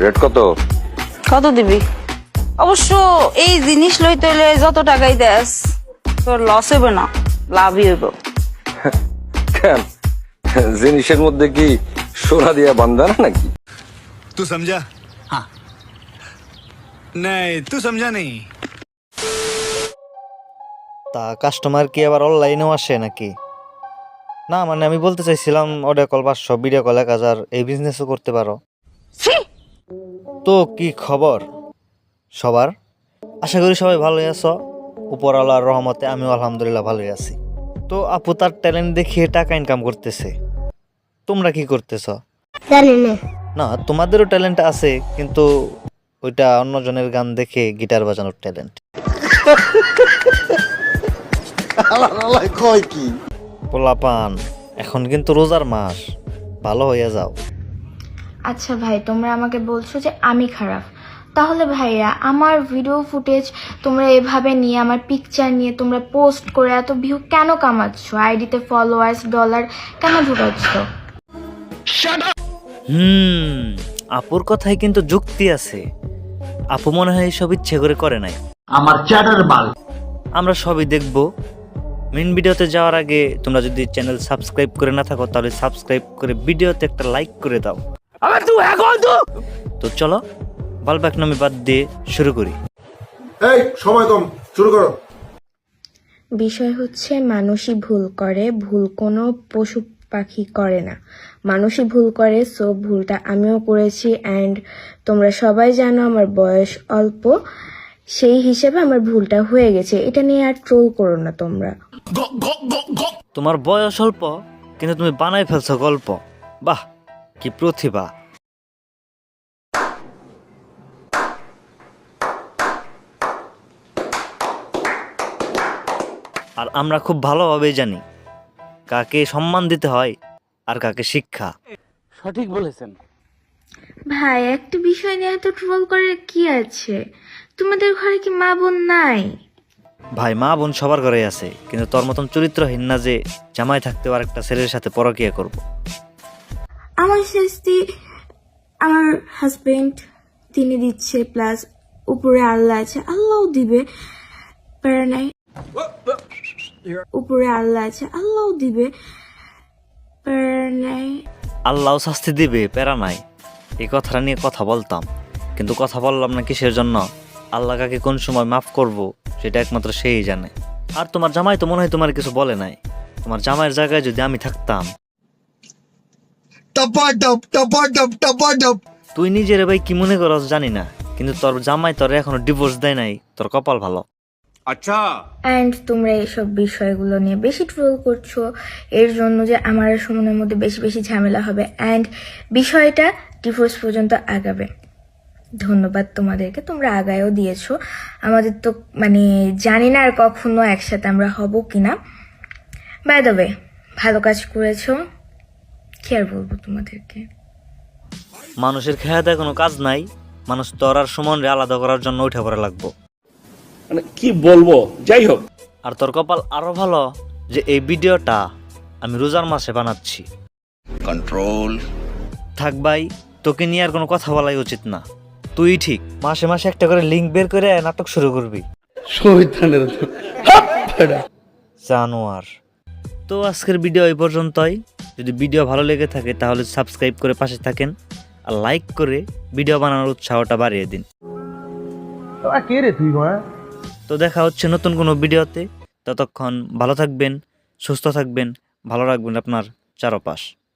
Rate কত? কত দিবি? অবশ্য এই জিনিস লইতে হলে যত টাকাই দেস তোর লস হবে না, লাভই হইব। কেন, জিনিসের মধ্যে কি সোনা দিয়া বান্ধা না নাকি? तू समझा? हाँ नहीं तू समझा नहीं। তা কাস্টমার কি আবার অনলাইনেও আসে নাকি? না মানে আমি বলতে চাইছিলাম অডিও কল 500, ভিডিও কল 1000, এই বিজনেসও করতে পারো। তো কি খবর সবার? আশা করি সবাই ভালোই আছো। উপরওয়ালার রহমতে আমিও আলহামদুলিল্লাহ ভালোই আছি। তো আপু তার ট্যালেন্ট দেখিয়ে টাকা ইনকাম করতেছে, তোমরা কি করতেছ? না তোমাদেরও ট্যালেন্ট আছে, কিন্তু ওইটা অন্যজনের গান দেখে গিটার বাজানোর ট্যালেন্ট। পোলাপান, এখন কিন্তু রোজার মাস, ভালো হইয়া যাও। আচ্ছা ভাই, তোমরা আমাকে বলছো যে আমি খারাপ, তাহলে ভাইয়া আমার ভিডিও ফুটেজ তোমরা এভাবে নিয়ে, আমার পিকচার নিয়ে তোমরা পোস্ট করে এত ভিউ কেন কামাচ্ছ? আইডিতে ফলোয়ার্স ডলার কেন ঢুকাচ্ছ? আপুর কথায় কিন্তু যুক্তি আছে। আপু মনে হয় সব ইচ্ছে করে নাই। আমার চ্যাটার বাল। আমরা সবই দেখবো। মেন ভিডিওতে যাওয়ার আগে তোমরা যদি চ্যানেল সাবস্ক্রাইব করে না থাকো তাহলে সাবস্ক্রাইব করে ভিডিওতে একটা লাইক করে দাও। তো চলো বালবাক নামে বাদ দিয়ে শুরু করি। এই সময় কম, শুরু করো। বিষয় হচ্ছে মানুষই ভুল করে, ভুল কোনো পশু পাখি করে না, মানুষই ভুল করে। সো ভুলটা আমিও করেছি, অ্যান্ড তোমরা সবাই জানো আমার বয়স অল্প, সেই হিসেবে আমার ভুলটা হয়ে গেছে। এটা নিয়ে আর ট্রোল করো না তোমরা। তোমার বয়স অল্প কিন্তু তুমি বানাই ফেলছো গল্প। বাহ, কি প্রতিভা! আর আমরা খুব ভালোভাবেই জানি কাকে সম্মান দিতে হয় আর কাকে শিক্ষা। সঠিক বলেছেন ভাই, একটা বিষয় নিয়ে এত ট্রোল করে কি আছে? তোমাদের ঘরে কি মা বোন নাই? ভাই, মা বোন সবার ঘরে আছে, কিন্তু তোর মতন চরিত্রহীন না যে জামাই থাকতে আর একটা ছেলের সাথে পরকিয়া করব। আমার শাস্তি আমার হাজবেন্ড তিনি দিচ্ছে, প্লাস উপরে আল্লাহ আছে, আল্লাহও দিবে, প্যারা নাই। উপরে আল্লাহ আছে, আল্লাহও দিবে, প্যারা নাই। আল্লাহ শাস্তি দিবে, প্যারা নাই। এই কথাটা নিয়ে কথা বলতাম, কিন্তু কথা বললাম না কিসের জন্য? আল্লাহ কাকে কোন সময় মাফ করব সেটা একমাত্র সেই জানে। আর তোমার জামাই তো মনে হয় তোমার কিছু বলে নাই। তোমার জামাইয়ের জায়গায় যদি আমি থাকতাম। তুই নিজের ভাই কি মনে করস জানি না, কিন্তু তোর জামাই তোর এখনো ডিভোর্স দেয় নাই, তোর কপাল ভালো। अच्छा অ্যান্ড তোমরা এইসব বিষয়গুলো নিয়ে বেশি ট্রোল করছো, এর জন্য যে আমার আর সুমনের মধ্যে বেশি বেশি ঝামেলা হবে, অ্যান্ড বিষয়টা ডিভোর্স পর্যন্ত আগাবে। ধন্যবাদ তোমাদেরকে, তোমরা আগায়ও দিয়েছো। আমাদের তো মানে জানি না আর কখনো একসাথে আমরা হব কিনা। বাই দ্য ওয়ে, ভালো কাজ করেছো, কি আর বলবো তোমাদেরকে। মানুষের খেয়া দেয় কোনো কাজ নাই, মানুষ তোর আর সুমনরে আলাদা করার জন্য উঠে পড়ে লাগবো। মানে কি বলবো, যাই হোক। আর তোর কপাল আরো ভালো যে এই ভিডিওটা আমি রোজার মাসে বানাচ্ছি। कंट्रोल। থাক ভাই, তোকে নিয়ে আর কোনো কথা বলাই উচিত না। তুই ঠিক মাসে মাসে একটা করে লিঙ্ক বের করে নাটক শুরু করবি। জানোয়ার। তো আজকের ভিডিও এই পর্যন্তই। যদি ভিডিও ভালো লেগে থাকে তাহলে সাবস্ক্রাইব করে পাশে থাকেন, আর লাইক করে ভিডিও বানানোর উৎসাহটা বাড়িয়ে দিন। তো দেখা হচ্ছে নতুন কোনো ভিডিওতে। ততক্ষণ ভালো থাকবেন, সুস্থ থাকবেন, ভালো রাখবেন আপনার চারপাশ।